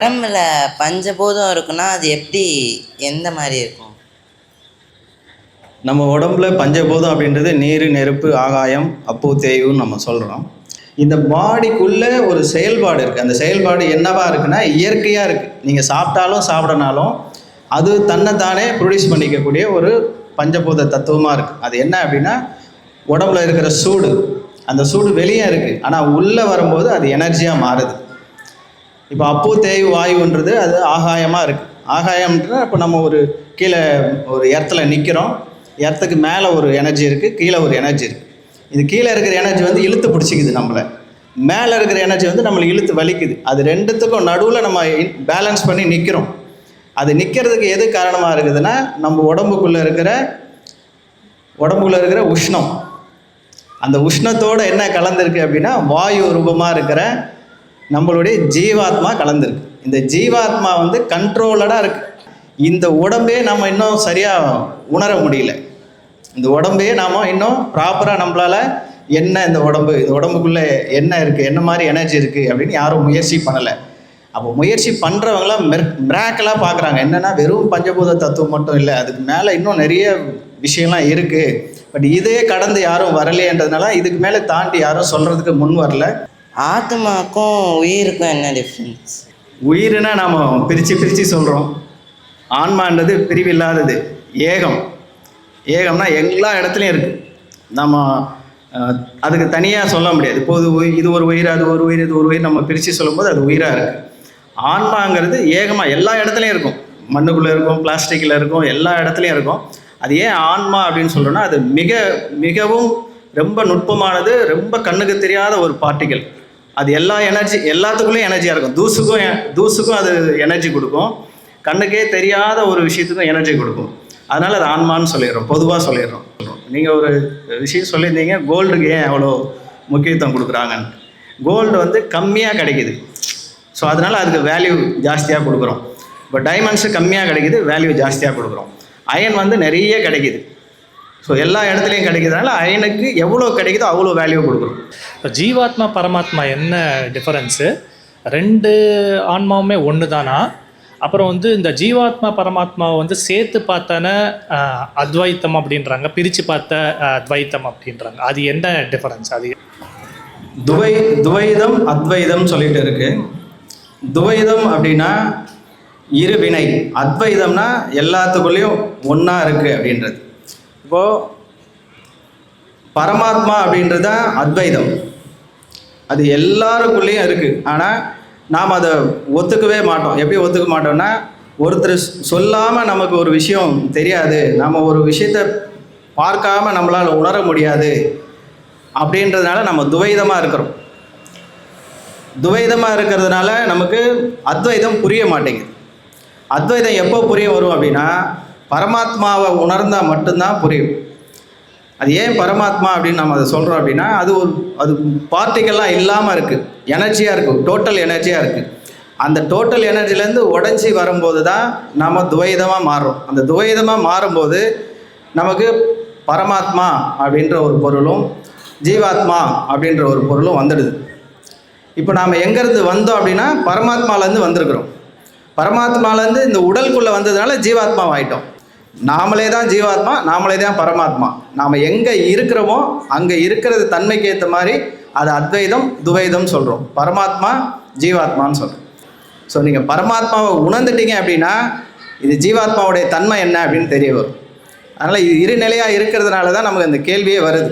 உடம்புல பஞ்சபூதம் இருக்குன்னா அது எப்படி எந்த மாதிரி இருக்கும்? நம்ம உடம்புல பஞ்சபூதம் அப்படின்றது நீர், நெருப்பு, ஆகாயம், அப்பு, தேய்வுன்னு நம்ம சொல்கிறோம். இந்த பாடிக்குள்ளே ஒரு செயல்பாடு இருக்குது. அந்த செயல்பாடு என்னவா இருக்குன்னா இயற்கையாக இருக்குது. நீங்கள் சாப்பிட்டாலும் சாப்பிடனாலும் அது தன்னைத்தானே ப்ரொடியூஸ் பண்ணிக்கக்கூடிய ஒரு பஞ்சபூத தத்துவமாக இருக்குது. அது என்ன அப்படின்னா உடம்புல இருக்கிற சூடு, அந்த சூடு வெளியே இருக்குது, ஆனால் உள்ளே வரும்போது அது எனர்ஜியாக மாறுது. இப்போ அப்பு, தேய்வு, வாயுன்றது அது ஆகாயமாக இருக்குது. ஆகாயம்ன்ற இப்போ நம்ம ஒரு கீழே ஒரு இடத்துல நிற்கிறோம், இடத்துக்கு மேலே ஒரு எனர்ஜி இருக்குது, கீழே ஒரு எனர்ஜி இருக்குது. இது கீழே இருக்கிற எனர்ஜி வந்து இழுத்து பிடிச்சிக்குது நம்மளை, மேலே இருக்கிற எனர்ஜி வந்து நம்மளை இழுத்து வலிக்குது. அது ரெண்டுத்துக்கும் நடுவில் நம்ம பேலன்ஸ் பண்ணி நிற்கிறோம். அது நிற்கிறதுக்கு எது காரணமாக இருக்குதுன்னா நம்ம உடம்புக்குள்ளே இருக்கிற உஷ்ணம். அந்த உஷ்ணத்தோடு என்ன கலந்துருக்கு அப்படின்னா வாயு ரூபமாக இருக்கிற நம்மளுடைய ஜீவாத்மா கலந்துருக்கு. இந்த ஜீவாத்மா வந்து கண்ட்ரோலடாக இருக்குது. இந்த உடம்பே நம்ம இன்னும் சரியாக உணர முடியல. இந்த உடம்பையே நாம் இன்னும் ப்ராப்பராக நம்மளால் என்ன இந்த உடம்புக்குள்ளே என்ன இருக்குது, என்ன மாதிரி எனர்ஜி இருக்குது அப்படின்னு யாரும் முயற்சி பண்ணலை. அப்போ முயற்சி பண்ணுறவங்களாம் மிராக்கலாக பார்க்குறாங்க. என்னென்னா வெறும் பஞ்சபூத தத்துவம் மட்டும் இல்லை, அதுக்கு மேலே இன்னும் நிறைய விஷயம்லாம் இருக்குது. பட் இதே கடந்து யாரும் வரலையன்றதுனால இதுக்கு மேலே தாண்டி யாரும் சொல்கிறதுக்கு முன் வரல. ஆத்மாக்கும் உயிருக்கும் என்ன டிஃப்ரென்ஸ்? உயிர்னா நாம் பிரித்து சொல்கிறோம். ஆன்மான்றது பிரிவில்லாதது, ஏகம்னா எல்லா இடத்துலையும் இருக்குது. நம்ம அதுக்கு தனியாக சொல்ல முடியாது. இப்போது இது ஒரு உயிர், அது ஒரு உயிர், இது ஒரு உயிர் நம்ம பிரித்து சொல்லும்போது அது உயிராக இருக்குது. ஆன்மாங்கிறது ஏகமாக எல்லா இடத்துலையும் இருக்கும். மண்ணுக்குள்ளே இருக்கும், பிளாஸ்டிக்கில் இருக்கும், எல்லா இடத்துலையும் இருக்கும். அது ஏன் ஆன்மா அப்படின்னு சொல்கிறோன்னா அது மிகவும் ரொம்ப நுட்பமானது, ரொம்ப கண்ணுக்கு தெரியாத ஒரு பார்ட்டிக்கல். அது எல்லாத்துக்குள்ளேயும் எனர்ஜியாக இருக்கும். தூசுக்கும் அது எனர்ஜி கொடுக்கும், கண்ணுக்கே தெரியாத ஒரு விஷயத்துக்கும் எனர்ஜி கொடுக்கும். அதனால் அது ஆன்மான்னு சொல்லிடுறோம், பொதுவாக சொல்லிடுறோம். நீங்கள் ஒரு விஷயம் சொல்லியிருந்தீங்க, கோல்டுக்கு ஏன் அவ்வளோ முக்கியத்துவம் கொடுக்குறாங்கன்னு. கோல்டு வந்து கம்மியாக கிடைக்கிது, ஸோ அதனால் அதுக்கு வேல்யூ ஜாஸ்தியாக கொடுக்குறோம். இப்போ டைமண்ட்ஸு கம்மியாக கிடைக்கிது, வேல்யூ ஜாஸ்தியாக கொடுக்குறோம். அயன் வந்து நிறைய கிடைக்கிது, ஸோ எல்லா இடத்துலையும் கிடைக்கிறதுனால அயனுக்கு எவ்வளோ கிடைக்குதோ அவ்வளோ வேல்யூ கொடுக்குறோம். இப்போ ஜீவாத்மா பரமாத்மா என்ன டிஃபரன்ஸு? ரெண்டு ஆன்மாவுமே ஒன்று தானா? அப்புறம் வந்து இந்த ஜீவாத்மா பரமாத்மாவை வந்து சேர்த்து பார்த்தானே அத்வைத்தம் அப்படின்றாங்க, பிரித்து பார்த்த அத்வைத்தம் அப்படின்றாங்க. அது என்ன டிஃபரன்ஸ்? அது துவைதம் அத்வைதம் சொல்லிட்டு இருக்கு. துவைதம் அப்படின்னா இருவினை, அத்வைதம்னா எல்லாத்துக்குள்ளேயும் ஒன்றா இருக்குது அப்படின்றது. இப்போது பரமாத்மா அப்படின்றது தான் அத்வைதம், அது எல்லாருக்குள்ளேயும் இருக்குது. ஆனால் நாம் அதை ஒத்துக்கவே மாட்டோம். எப்படி ஒத்துக்க மாட்டோம்னா, ஒருத்தர் சொல்லாமல் நமக்கு ஒரு விஷயம் தெரியாது, நம்ம ஒரு விஷயத்தை பார்க்காம நம்மளால் உணர முடியாது அப்படின்றதுனால நம்ம துவைதமாக இருக்கிறோம். துவைதமாக இருக்கிறதுனால நமக்கு அத்வைதம் புரிய மாட்டேங்குது. அத்வைதம் எப்போ புரிய வரும் அப்படின்னா பரமாத்மாவை உணர்ந்தால் மட்டும்தான் புரியும். அது ஏன் பரமாத்மா அப்படின்னு நம்ம அதை சொல்கிறோம் அப்படின்னா அது பார்ட்டிக்கெல்லாம் இல்லாமல் இருக்குது, எனர்ஜியாக இருக்குது, டோட்டல் எனர்ஜியாக இருக்குது. அந்த டோட்டல் எனர்ஜிலேருந்து உடஞ்சி வரும்போது தான் நம்ம துவைதமாக மாறுறோம். அந்த துவைதமாக மாறும்போது நமக்கு பரமாத்மா அப்படின்ற ஒரு பொருளும் ஜீவாத்மா அப்படின்ற ஒரு பொருளும் வந்துடுது. இப்போ நாம் எங்கேருந்து வந்தோம் அப்படின்னா பரமாத்மாலேருந்து வந்திருக்கிறோம். பரமாத்மாலேருந்து இந்த உடலுக்குள்ளே வந்ததுனால ஜீவாத்மா ஆகிட்டோம். நாமளே தான் ஜீவாத்மா, நாமளே தான் பரமாத்மா. நாம் எங்கே இருக்கிறோமோ அங்கே இருக்கிறது தன்மைக்கு ஏற்ற மாதிரி அது அத்வைதம் துவைதம் சொல்கிறோம், பரமாத்மா ஜீவாத்மான்னு சொல்கிறோம். ஸோ நீங்கள் பரமாத்மாவை உணர்ந்துட்டீங்க அப்படின்னா இது ஜீவாத்மாவுடைய தன்மை என்ன அப்படின்னு தெரிய வரும். அதனால் இது இருநிலையாக இருக்கிறதுனால தான் நமக்கு அந்த கேள்வியே வருது.